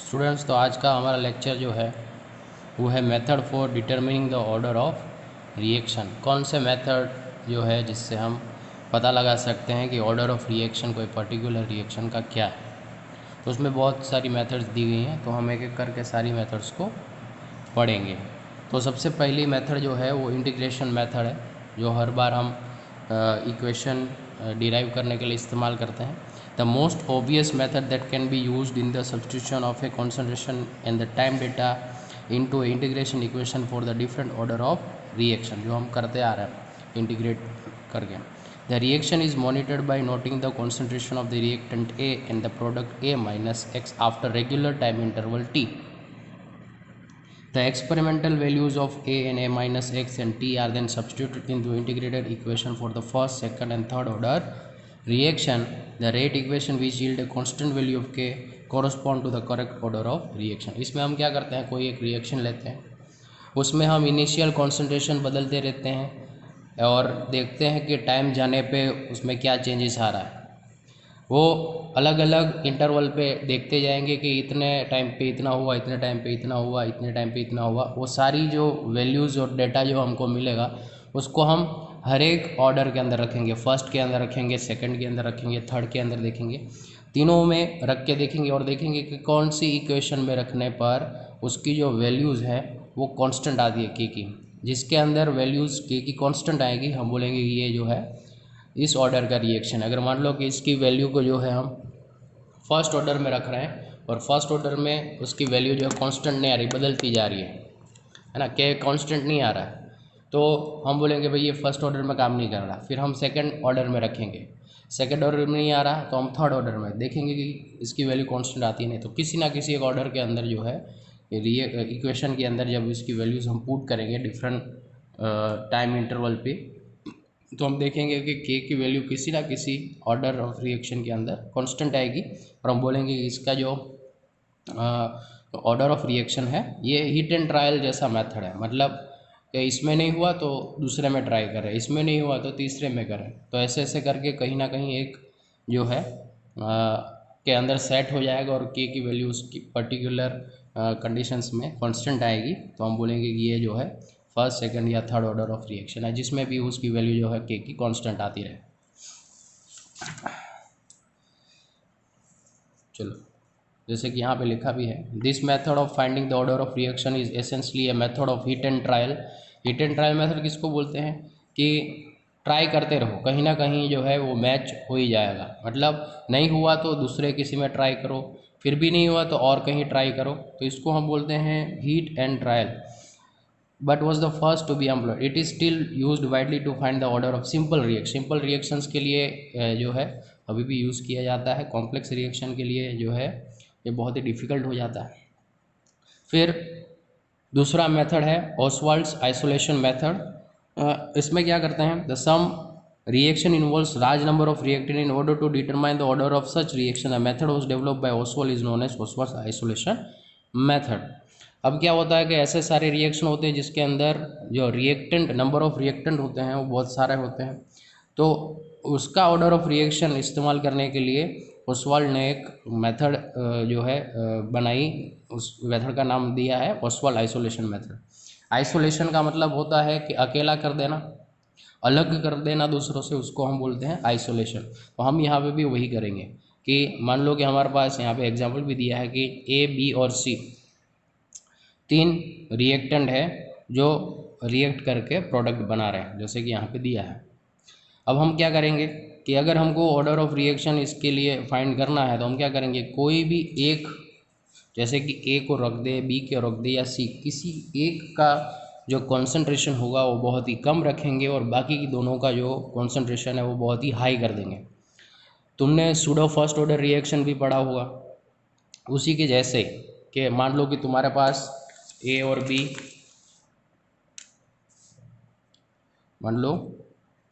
Students, तो आज का हमारा लेक्चर जो है वो है method for determining the order of reaction. कौन से मेथड जो है जिससे हम पता लगा सकते हैं कि ऑर्डर ऑफ रिएक्शन कोई पर्टिकुलर रिएक्शन का क्या है। तो उसमें बहुत सारी मेथड्स दी गई हैं, तो हम एक एक करके सारी मेथड्स को पढ़ेंगे। तो सबसे पहली मेथड जो है वो इंटीग्रेशन मेथड है, जो हर बार हम इक्वेशन डिराइव करने के लिए इस्तेमाल करते हैं। The most obvious method that can be used in the substitution of a concentration and the time data into integration equation for the different order of reaction, जो हम करते आ रहे हैं इंटीग्रेट करके। The reaction is monitored by noting the concentration of the reactant A and the product A minus x after regular time interval T. The experimental values of a and a minus x and t are then substituted into integrated equation for the first, second and third order reaction. The rate equation which yield a constant value of k correspond to the correct order of reaction. इसमें हम क्या करते हैं, कोई एक reaction लेते हैं, उसमें हम इनिशियल कॉन्सेंट्रेशन बदलते रहते हैं और देखते हैं कि टाइम जाने पे उसमें क्या चेंजेस आ रहा है। वो अलग अलग इंटरवल पे देखते जाएंगे कि इतने टाइम पे इतना हुआ, इतने टाइम पे इतना हुआ, इतने टाइम पे इतना हुआ। वो सारी जो वैल्यूज़ और डेटा जो हमको मिलेगा उसको हम हर एक ऑर्डर के अंदर रखेंगे। फर्स्ट के अंदर रखेंगे, सेकंड के अंदर रखेंगे, थर्ड के अंदर देखेंगे, तीनों में रख के देखेंगे और देखेंगे कि कौन सी इक्वेशन में रखने पर उसकी जो वैल्यूज़ है वो कांस्टेंट आती है के की। जिसके अंदर वैल्यूज़ के की कांस्टेंट आएगी हम बोलेंगे कि ये जो है इस ऑर्डर का रिएक्शन। अगर मान लो कि इसकी वैल्यू को जो है हम फर्स्ट ऑर्डर में रख रहे हैं और फर्स्ट ऑर्डर में उसकी वैल्यू जो है कांस्टेंट नहीं आ रही, बदलती जा रही है ना, के कांस्टेंट नहीं आ रहा है, तो हम बोलेंगे भाई ये फर्स्ट ऑर्डर में काम नहीं कर रहा। फिर हम सेकंड ऑर्डर में रखेंगे, सेकंड ऑर्डर में नहीं आ रहा तो हम थर्ड ऑर्डर में देखेंगे कि इसकी वैल्यू कांस्टेंट आती नहीं। तो किसी ना किसी एक ऑर्डर के अंदर जो है इक्वेशन के अंदर जब इसकी वैल्यूज़ हम पुट करेंगे डिफरेंट टाइम इंटरवल पे, तो हम देखेंगे कि के की वैल्यू किसी ना किसी ऑर्डर ऑफ रिएक्शन के अंदर कांस्टेंट आएगी और हम बोलेंगे कि इसका जो ऑर्डर ऑफ रिएक्शन है ये हिट एंड ट्रायल जैसा मेथड है। मतलब कि इसमें नहीं हुआ तो दूसरे में ट्राई करें, इसमें नहीं हुआ तो तीसरे में करें। तो ऐसे ऐसे करके कहीं ना कहीं एक जो है के अंदर सेट हो जाएगा और के की वैल्यू उसकी पर्टिकुलर कंडीशंस में कांस्टेंट आएगी। तो हम बोलेंगे कि ये जो है फर्स्ट, सेकंड या थर्ड ऑर्डर ऑफ रिएक्शन है, जिसमें भी उसकी वैल्यू जो है के की कांस्टेंट आती रहे। चलो, जैसे कि यहाँ पे लिखा भी है, this method of finding the order of reaction is essentially a method of hit and trial. Hit and trial method किसको बोलते हैं कि ट्राई करते रहो, कहीं ना कहीं जो है वो मैच हो ही जाएगा। मतलब नहीं हुआ तो दूसरे किसी में ट्राई करो, फिर भी नहीं हुआ तो और कहीं ट्राई करो, तो इसको हम बोलते हैं heat and trial. but was the first to be employed. It is still used widely to find the order of simple reaction. Simple reactions के लिए जो है अभी भी यूज़ किया जाता है, कॉम्प्लेक्स रिएक्शन के लिए जो है ये बहुत ही डिफ़िकल्ट हो जाता है। फिर दूसरा मेथड है ऑसवाल्ड्स आइसोलेशन मेथड। इसमें क्या करते हैं, the sum reaction involves large number of reactant. In order to determine the order of such reaction, a method was developed by Oswald is known as Oswald's isolation method. अब क्या होता है कि ऐसे सारे रिएक्शन होते हैं जिसके अंदर जो रिएक्टेंट नंबर ऑफ रिएक्टेंट होते हैं वो बहुत सारे होते हैं, तो उसका ऑर्डर ऑफ रिएक्शन इस्तेमाल करने के लिए ओसवाल्ड ने एक मेथड जो है बनाई। उस मेथड का नाम दिया है ओसवाल्ड आइसोलेशन मेथड। आइसोलेशन का मतलब होता है कि अकेला कर देना, अलग कर देना दूसरों से, उसको हम बोलते हैं आइसोलेशन। तो हम यहाँ पे भी वही करेंगे कि मान लो कि हमारे पास यहाँ पे एग्जांपल भी दिया है कि ए, बी और सी तीन रिएक्टेंट है जो रिएक्ट करके प्रोडक्ट बना रहे हैं, जैसे कि यहाँ पे दिया है। अब हम क्या करेंगे कि अगर हमको ऑर्डर ऑफ रिएक्शन इसके लिए फाइंड करना है तो हम क्या करेंगे, कोई भी एक, जैसे कि ए को रख दे, बी को रख दे या सी, किसी एक का जो कॉन्सेंट्रेशन होगा वो बहुत ही कम रखेंगे और बाकी की दोनों का जो कॉन्सेंट्रेशन है वो बहुत ही हाई कर देंगे। तुमने सूडो फर्स्ट ऑर्डर रिएक्शन भी पढ़ा होगा, उसी के जैसे कि मान लो कि तुम्हारे पास ए और बी, मान लो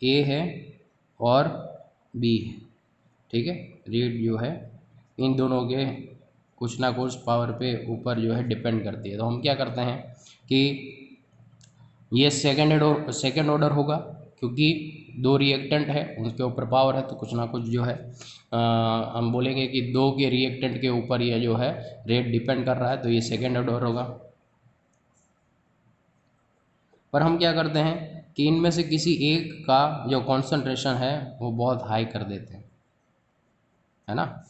ए है और बी है, ठीक है, रेट जो है इन दोनों के कुछ ना कुछ पावर पे ऊपर जो है डिपेंड करती है। तो हम क्या करते हैं कि ये सेकंड ऑर्डर होगा क्योंकि दो रिएक्टेंट है, उनके ऊपर पावर है, तो कुछ ना कुछ जो है हम बोलेंगे कि दो के रिएक्टेंट के ऊपर ये जो है रेट डिपेंड कर रहा है, तो ये सेकेंड ऑर्डर होगा। पर हम क्या करते हैं कि इनमें से किसी एक का जो कॉन्सेंट्रेशन है वो बहुत हाई कर देते हैं, है ना,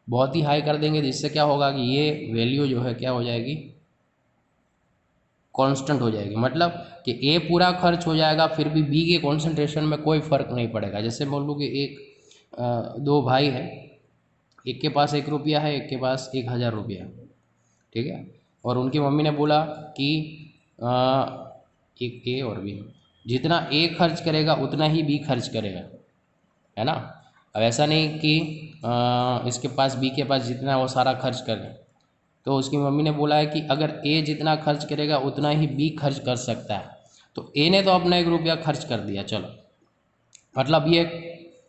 बहुत ही हाई कर देंगे, जिससे क्या होगा कि ये वैल्यू जो है क्या हो जाएगी, कांस्टेंट हो जाएगी। मतलब कि ए पूरा खर्च हो जाएगा, फिर भी बी के कॉन्सेंट्रेशन में कोई फ़र्क नहीं पड़ेगा। जैसे बोल लूँ कि दो भाई है, एक के पास 1 रुपया है, एक के पास 1000 रुपया, ठीक है, और उनकी मम्मी ने बोला कि एक ए और बी, जितना ए खर्च करेगा उतना ही बी खर्च करेगा, है ना। अब ऐसा नहीं कि इसके पास बी के पास जितना वो सारा खर्च करे, तो उसकी मम्मी ने बोला है कि अगर ए जितना खर्च करेगा उतना ही बी खर्च कर सकता है। तो ए ने तो अपना 1 रुपया खर्च कर दिया, चलो, मतलब ये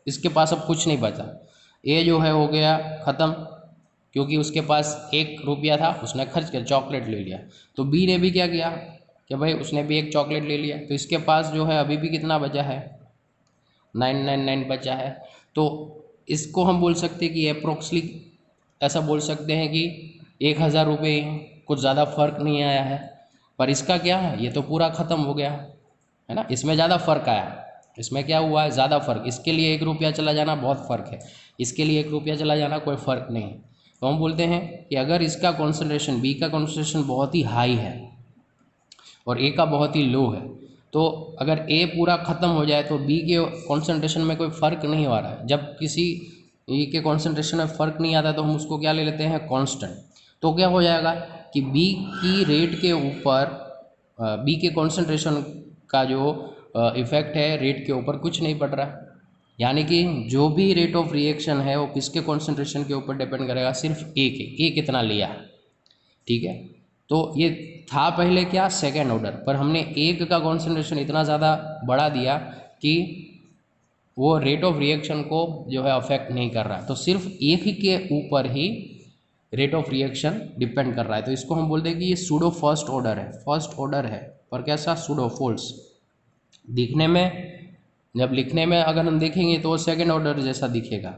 इसके पास अब कुछ नहीं बचा, ए जो है हो गया ख़त्म, क्योंकि उसके पास 1 रुपया था, उसने खर्च किया, चॉकलेट ले लिया। तो बी ने भी क्या किया कि भाई उसने भी एक चॉकलेट ले लिया, तो इसके पास जो है अभी भी कितना बचा है, 999 बचा है। तो इसको हम बोल सकते हैं कि अप्रोक्सली ऐसा बोल सकते हैं कि 1000 रुपये, कुछ ज़्यादा फर्क नहीं आया है। पर इसका क्या है, ये तो पूरा ख़त्म हो गया, है ना, इसमें ज़्यादा फ़र्क आया, इसमें क्या हुआ है, ज़्यादा फ़र्क। इसके लिए 1 रुपया चला जाना बहुत फ़र्क है, इसके लिए 1 रुपया चला जाना कोई फ़र्क नहीं। तो हम बोलते हैं कि अगर इसका कॉन्सेंट्रेशन, बी का कॉन्सेंट्रेशन बहुत ही हाई है और ए का बहुत ही लो है, तो अगर ए पूरा ख़त्म हो जाए तो बी के कॉन्सेंट्रेशन में कोई फ़र्क नहीं आ रहा है। जब किसी ए के कॉन्सेंट्रेशन में फ़र्क नहीं आता तो हम उसको क्या ले लेते हैं, कांस्टेंट। तो क्या हो जाएगा कि बी की रेट के ऊपर, बी के कॉन्सेंट्रेशन का जो इफ़ेक्ट है रेट के ऊपर कुछ नहीं पड़ रहा, यानी कि जो भी रेट ऑफ रिएक्शन है वो किसके कॉन्सेंट्रेशन के ऊपर डिपेंड करेगा, सिर्फ ए के, ए कितना लिया है, ठीक है। तो ये था पहले क्या, सेकेंड ऑर्डर, पर हमने एक का कॉन्सेंट्रेशन इतना ज़्यादा बढ़ा दिया कि वो रेट ऑफ रिएक्शन को जो है अफेक्ट नहीं कर रहा है, तो सिर्फ एक ही के ऊपर ही रेट ऑफ रिएक्शन डिपेंड कर रहा है। तो इसको हम बोलते हैं कि ये सूडो फर्स्ट ऑर्डर है, फर्स्ट ऑर्डर है, पर कैसा, सूडो फॉल्स। दिखने में, जब लिखने में अगर हम देखेंगे तो वो सेकेंड ऑर्डर जैसा दिखेगा,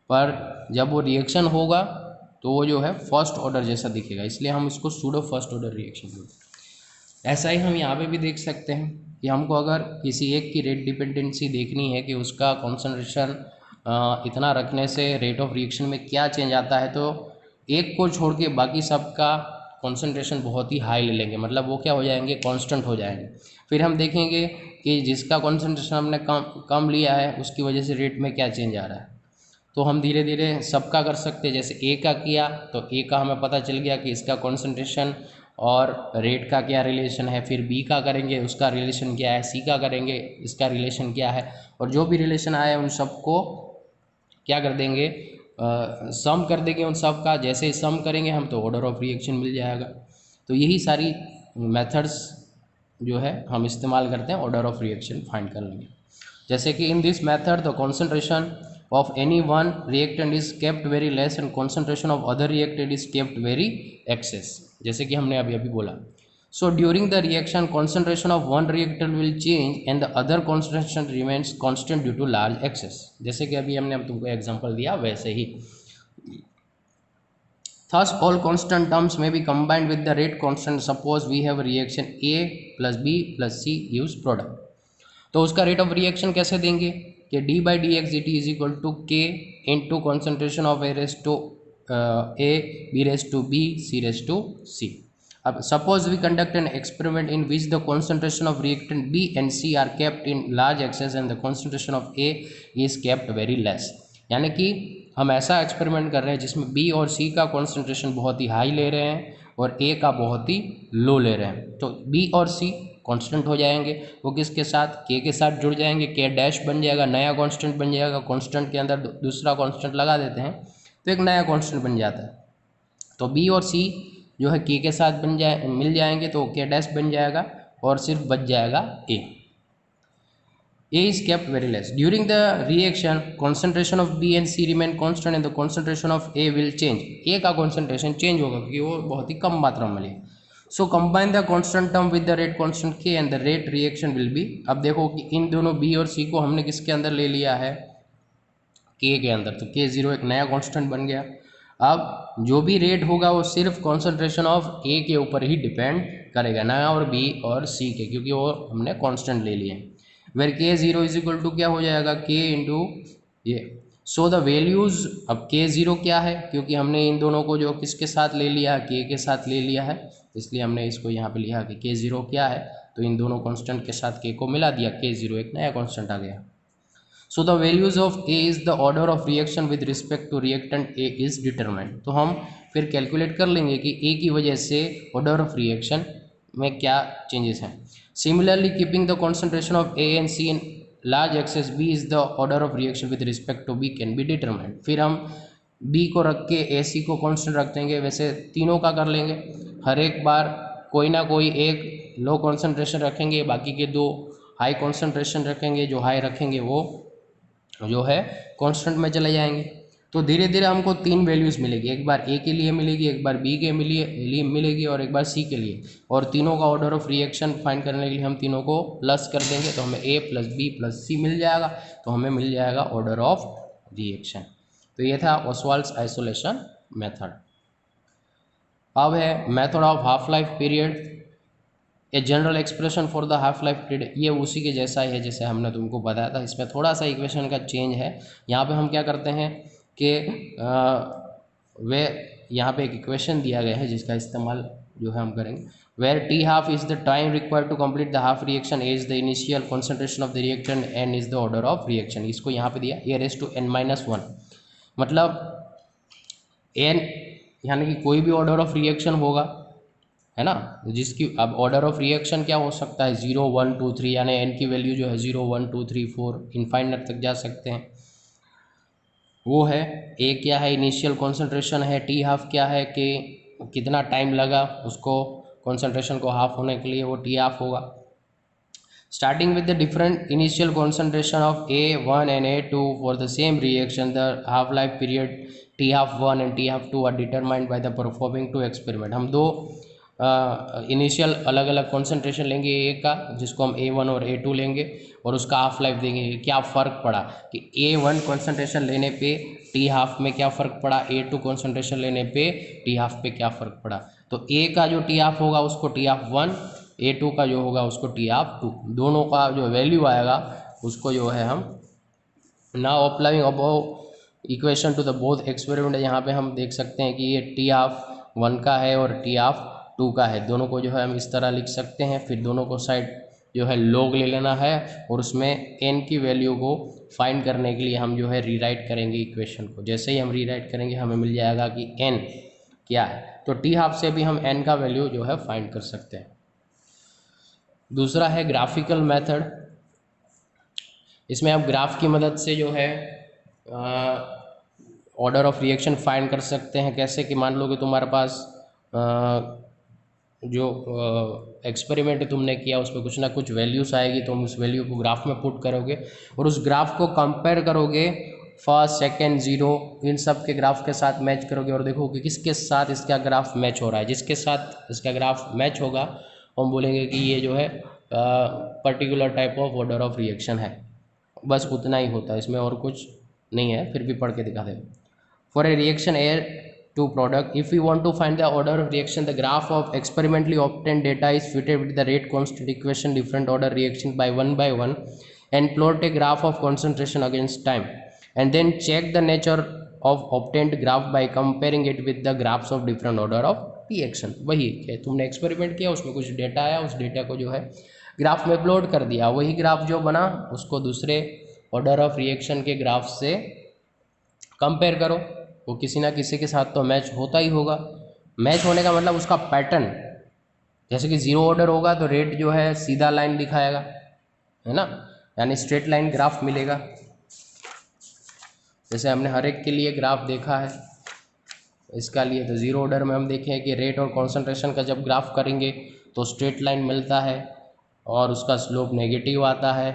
पर जब वो रिएक्शन होगा तो वो जो है फर्स्ट ऑर्डर जैसा दिखेगा, इसलिए हम इसको सूडो फर्स्ट ऑर्डर रिएक्शन बोलते हैं। ऐसा ही हम यहाँ पे भी देख सकते हैं कि हमको अगर किसी एक की रेट डिपेंडेंसी देखनी है कि उसका कॉन्सेंट्रेशन इतना रखने से रेट ऑफ रिएक्शन में क्या चेंज आता है, तो एक को छोड़ के बाकी सबका कॉन्सेंट्रेशन बहुत ही हाई ले लेंगे, मतलब वो क्या हो जाएंगे, कांस्टेंट हो जाएंगे। फिर हम देखेंगे कि जिसका कॉन्सेंट्रेशन हमने कम लिया है उसकी वजह से रेट में क्या चेंज आ रहा है। तो हम धीरे धीरे सबका कर सकते हैं। जैसे ए का किया तो ए का हमें पता चल गया कि इसका कॉन्सेंट्रेशन और रेट का क्या रिलेशन है, फिर बी का करेंगे उसका रिलेशन क्या है, सी का करेंगे इसका रिलेशन क्या है, और जो भी रिलेशन आए उन सबको क्या कर देंगे, सम कर देंगे उन सब का। जैसे ही सम करेंगे हम तो ऑर्डर ऑफ रिएक्शन मिल जाएगा। तो यही सारी मेथड्स जो है हम इस्तेमाल करते हैं ऑर्डर ऑफ रिएक्शन फाइंड करने में। जैसे कि in this method the concentration of any one reactant is kept very less and concentration of other reactant is kept very excess, जैसे कि हमने अभी अभी बोला। So during the reaction concentration of one reactant will change and the other concentration remains constant due to large excess, जैसे कि अभी हमने तुमको एग्जांपल दिया वैसे ही। Thus all constant terms may be combined with the rate constant. Suppose we have a reaction A plus B plus C gives product, तो उसका rate of reaction कैसे देंगे कि D by D X D T is equal to K into concentration of A raise to A, B raise to B, C raise to C. अब suppose we conduct an experiment in which the concentration of reactant B and C are kept in large excess and the concentration of A is kept very less, यानी कि हम ऐसा experiment कर रहे हैं जिसमें B और सी का कॉन्सेंट्रेशन बहुत ही हाई ले रहे हैं और ए का बहुत ही लो ले रहे हैं। तो बी और सी कांस्टेंट हो जाएंगे, वो किसके साथ, के साथ जुड़ जाएंगे, के डैश बन जाएगा, नया कांस्टेंट बन जाएगा। कांस्टेंट के अंदर दूसरा कांस्टेंट लगा देते हैं तो एक नया कांस्टेंट बन जाता है। तो बी और सी जो है के साथ मिल जाएंगे तो के डैश बन जाएगा और सिर्फ बच जाएगा ए। A is kept very less. During the reaction, concentration of B and C remain constant and the concentration of A will change. A का concentration change होगा क्योंकि वो बहुत ही कम मात्रा में लिया। So combine the constant term with the rate constant K and the rate reaction will be. अब देखो कि इन दोनों बी और सी को हमने किसके अंदर ले लिया है, के अंदर, तो के जीरो एक नया कांस्टेंट बन गया। अब जो भी रेट होगा वो सिर्फ कॉन्सेंट्रेशन ऑफ ए के ऊपर ही डिपेंड करेगा, ना और बी और सी के, क्योंकि वो हमने कांस्टेंट ले लिए। वेर के जीरो इज इक्वल टू क्या हो जाएगा, के इंटू ये। सो द वैल्यूज़, अब के ज़ीरो क्या है, क्योंकि हमने इन दोनों को जो किसके साथ ले लिया है, के साथ ले लिया है, इसलिए हमने इसको यहाँ पे लिखा कि के ज़ीरो क्या है, तो इन दोनों कांस्टेंट के साथ के को मिला दिया, के ज़ीरो एक नया कांस्टेंट आ गया। So the values of A is the order of reaction with respect to reactant A is determined. तो हम फिर कैलकुलेट कर लेंगे कि ए की वजह से ऑर्डर ऑफ रिएक्शन में क्या चेंजेस हैं। Similarly keeping the concentration of A and C in large excess B is the order of reaction with respect to B can be determined. फिर हम बी को रख के ए सी को कांस्टेंट रख देंगे, वैसे तीनों का कर लेंगे। हर एक बार कोई ना कोई एक लो कॉन्सेंट्रेशन रखेंगे, बाकी के दो हाई कॉन्सेंट्रेशन रखेंगे, जो हाई रखेंगे वो जो है कांस्टेंट में चले जाएंगे। तो धीरे धीरे हमको तीन वैल्यूज़ मिलेगी, एक बार ए के लिए मिलेगी, एक बार बी के लिए मिलेगी और एक बार सी के लिए। और तीनों का ऑर्डर ऑफ रिएक्शन फाइंड करने के लिए हम तीनों को प्लस कर देंगे, तो हमें ए प्लस बी प्लस सी मिल जाएगा, तो हमें मिल जाएगा ऑर्डर ऑफ रिएक्शन। तो ये था ओस्वाल्ड्स आइसोलेशन मेथड। अब है method of half life period, a general expression for the half life period. ये उसी के जैसा ही है जैसे हमने तुमको बताया था, इसमें थोड़ा सा इक्वेशन का चेंज है। यहाँ पे हम क्या करते हैं कि वे यहाँ पे एक इक्वेशन दिया गया है जिसका इस्तेमाल जो है हम करेंगे। Where T half is the time required to complete the half reaction, A is the initial concentration of the reactant, N is the order of reaction. इसको यहाँ पे दिया A raise to N minus one, मतलब N यानी कि कोई भी order of reaction होगा, है ना, जिसकी अब ऑर्डर ऑफ रिएक्शन क्या हो सकता है, 0 1 2 3, यानी एन की वैल्यू जो है 0 1 2 3 4 इनफाइनाइट तक जा सकते हैं, वो है। ए क्या है, इनिशियल कॉन्सेंट्रेशन है। टी हाफ क्या है कि कितना टाइम लगा उसको कॉन्सेंट्रेशन को हाफ होने के लिए, वो टी हाफ होगा। Starting with the different initial concentration of A1 and A2 for the same reaction, the half life period T half 1 and T half 2 are determined by the performing two experiment. हम दो initial अलग अलग concentration लेंगे ए का, जिसको हम A1 और A2 लेंगे, और उसका हाफ लाइफ देंगे। क्या फ़र्क पड़ा कि A1 कॉन्सेंट्रेशन लेने पे टी हाफ में क्या फ़र्क पड़ा, A2 कॉन्सेंट्रेशन लेने पे टी हाफ पे क्या फ़र्क पड़ा। तो ए का जो टी हाफ होगा उसको टी हाफ 1, A2 का जो होगा उसको टी हाफ 2, दोनों का जो वैल्यू आएगा उसको जो है हम now applying above equation two the both experiment. यहाँ पे हम देख सकते हैं कि ये टी हाफ 1 का है और टी हाफ 2 का है, दोनों को जो है हम इस तरह लिख सकते हैं। फिर दोनों को साइड जो है लॉग ले लेना है, और उसमें n की वैल्यू को फाइंड करने के लिए हम जो है रीराइट करेंगे इक्वेशन को। जैसे ही हम रीराइट करेंगे हमें मिल जाएगा कि n क्या है, तो टी हाफ से भी हम n का वैल्यू जो है फाइंड कर सकते हैं। दूसरा है ग्राफिकल मेथड। इसमें आप ग्राफ की मदद से जो है ऑर्डर ऑफ रिएक्शन फाइंड कर सकते हैं। कैसे कि मान लो कि तुम्हारे पास जो एक्सपेरिमेंट तुमने किया उसमें कुछ ना कुछ वैल्यूज़ आएगी, तो तुम उस वैल्यू को ग्राफ में पुट करोगे और उस ग्राफ को कंपेयर करोगे फर्स्ट सेकंड जीरो इन सब के ग्राफ के साथ मैच करोगे, और देखो कि किसके साथ इसका ग्राफ मैच हो रहा है। जिसके साथ इसका ग्राफ मैच होगा हम बोलेंगे कि ये जो है particular type of order of reaction है। बस उतना ही होता है, इसमें और कुछ नहीं है, फिर भी पढ़ के दिखा दे। For a reaction A to product, if we want to find the order of reaction, the graph of experimentally obtained data is fitted with the rate constant equation different order reaction by one, and plot a graph of concentration against time, and then check the nature of obtained graph by comparing it with the graphs of different order of reaction। वही है, तुमने experiment किया, उसमें कुछ data आया, उस data को जो है ग्राफ में प्लॉट कर दिया, वही ग्राफ जो बना उसको दूसरे ऑर्डर ऑफ रिएक्शन के ग्राफ से कंपेयर करो, वो किसी ना किसी के साथ तो मैच होता ही होगा। मैच होने का मतलब उसका पैटर्न, जैसे कि जीरो ऑर्डर होगा तो रेट जो है सीधा लाइन दिखाएगा, है ना, यानी स्ट्रेट लाइन ग्राफ मिलेगा। जैसे हमने हर एक के लिए ग्राफ देखा है, इसका लिए तो जीरो ऑर्डर में हम देखें कि रेट और कॉन्सेंट्रेशन का जब ग्राफ करेंगे तो स्ट्रेट लाइन मिलता है और उसका स्लोप नेगेटिव आता है।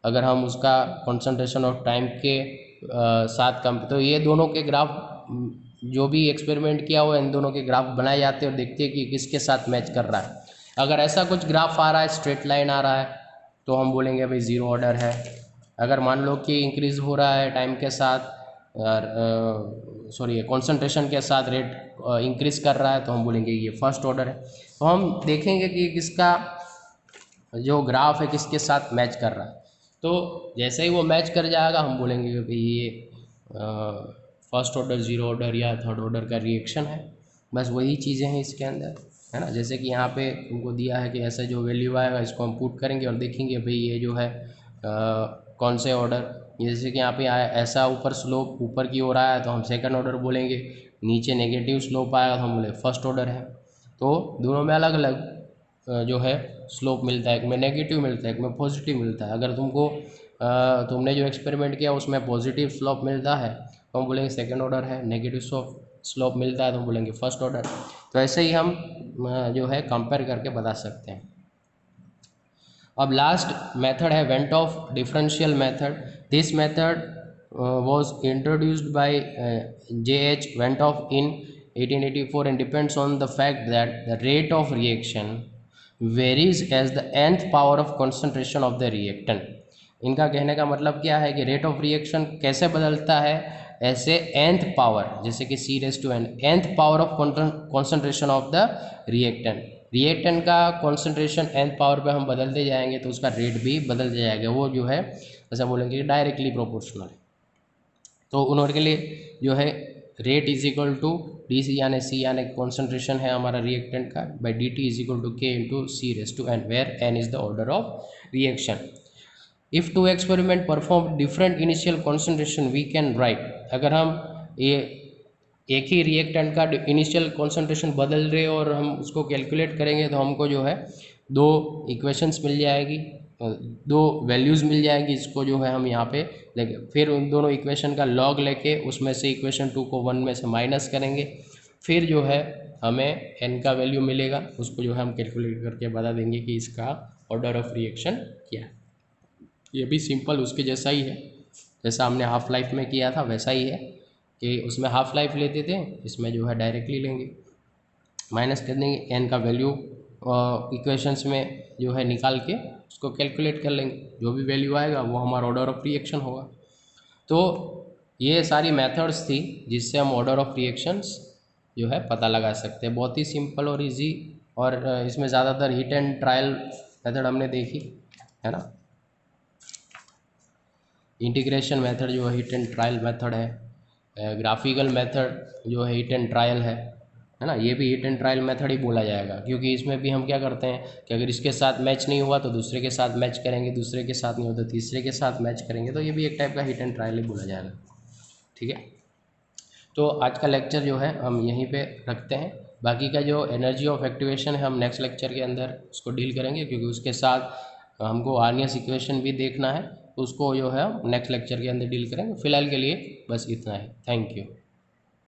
अगर हम उसका कॉन्सेंट्रेशन ऑफ टाइम के साथ कम, तो ये दोनों के ग्राफ जो भी एक्सपेरिमेंट किया हुआ इन दोनों के ग्राफ बनाए जाते हैं और देखते हैं कि किसके साथ मैच कर रहा है। अगर ऐसा कुछ ग्राफ आ रहा है, स्ट्रेट लाइन आ रहा है, तो हम बोलेंगे भाई ज़ीरो ऑर्डर है। अगर मान लो कि इंक्रीज़ हो रहा है टाइम के साथ, कॉन्सेंट्रेशन के साथ रेट इंक्रीज़ कर रहा है, तो हम बोलेंगे ये फर्स्ट ऑर्डर है। तो हम देखेंगे कि किसका जो ग्राफ है किसके साथ मैच कर रहा है। तो जैसे ही वो मैच कर जाएगा हम बोलेंगे कि भाई ये फर्स्ट ऑर्डर, ज़ीरो ऑर्डर या थर्ड ऑर्डर का रिएक्शन है। बस वही चीज़ें हैं इसके अंदर, है ना। जैसे कि यहाँ पे उनको दिया है कि ऐसा जो वैल्यू आएगा इसको हम पुट करेंगे और देखेंगे भाई ये जो है कौन से ऑर्डर, जैसे कि यहाँ पे आया ऐसा ऊपर स्लोप ऊपर की ओर आया तो हम सेकंड ऑर्डर बोलेंगे, नीचे नेगेटिव स्लोप आएगा तो हम बोले फर्स्ट ऑर्डर है। तो दोनों में अलग अलग जो है स्लोप मिलता है, एक में नेगेटिव मिलता है, एक में पॉजिटिव मिलता है। अगर तुमने जो एक्सपेरिमेंट किया उसमें पॉजिटिव स्लोप मिलता है तो हम बोलेंगे सेकंड ऑर्डर है, नेगेटिव स्लोप मिलता है तो हम बोलेंगे फर्स्ट ऑर्डर। तो ऐसे ही हम जो है कंपेयर करके बता सकते हैं। अब लास्ट मेथड है went of differential method. This method was introduced by J.H. Ventoff in 1884 and depends on the fact that the rate of reaction varies as the nth power of concentration of the reactant। इनका कहने का मतलब क्या है कि rate of reaction कैसे बदलता है, ऐसे nth पावर, जैसे कि C⁻n, nth power of concentration of the reactant का कॉन्सेंट्रेशन nth पावर पे हम बदलते जाएंगे तो उसका रेट भी बदलते जाएगा। वो जो है ऐसा बोलेंगे डायरेक्टली प्रोपोर्शनल। तो उन्होंने के लिए जो है rate is equal to D C यानी सी यानी कॉन्सेंट्रेशन है हमारा रिएक्टेंट का, by D T is equal to K into C⁻n, where n is the order of reaction. If two experiment perform different initial concentration we can write. अगर हम ये एक ही रिएक्टेंट का इनिशियल कॉन्सेंट्रेशन बदल रहे और हम उसको कैलकुलेट करेंगे तो हमको जो है दो इक्वेशंस मिल जाएगी, दो वैल्यूज़ मिल जाएंगी, इसको जो है हम यहाँ पे लेंगे। फिर उन दोनों इक्वेशन का लॉग लेके उसमें से इक्वेशन 2 को 1 में से माइनस करेंगे, फिर जो है हमें n का वैल्यू मिलेगा, उसको जो है हम कैलकुलेट करके बता देंगे कि इसका ऑर्डर ऑफ रिएक्शन क्या है। ये भी सिंपल उसके जैसा ही है, जैसा हमने हाफ लाइफ में किया था वैसा ही है कि उसमें हाफ लाइफ लेते थे, इसमें जो है डायरेक्टली लेंगे, माइनस कर देंगे, n का वैल्यू इक्वेशंस में जो है निकाल के उसको कैलकुलेट कर लेंगे, जो भी वैल्यू आएगा वो हमारा ऑर्डर ऑफ रिएक्शन होगा। तो ये सारी मेथड्स थी जिससे हम ऑर्डर ऑफ रिएक्शंस जो है पता लगा सकते हैं। बहुत ही सिंपल और इजी, और इसमें ज़्यादातर हिट एंड ट्रायल मेथड हमने देखी है ना। इंटीग्रेशन मेथड जो है हिट एंड ट्रायल मेथड है, ग्राफिकल मेथड जो है हिट एंड ट्रायल है ना। ये भी हिट एंड ट्रायल मेथड ही बोला जाएगा, क्योंकि इसमें भी हम क्या करते हैं कि अगर इसके साथ मैच नहीं हुआ तो दूसरे के साथ मैच करेंगे, दूसरे के साथ नहीं हुआ तो तीसरे के साथ मैच करेंगे, तो ये भी एक टाइप का हिट एंड ट्रायल ही बोला जाएगा। ठीक है, तो आज का लेक्चर जो है हम यहीं पे रखते हैं। बाकी का जो एनर्जी ऑफ एक्टिवेशन है हम नेक्स्ट लेक्चर के अंदर उसको डील करेंगे, क्योंकि उसके साथ हमको आर्नियस इक्वेशन भी देखना है, तो उसको जो है नेक्स्ट लेक्चर के अंदर डील करेंगे। फिलहाल के लिए बस इतना है। Thank you.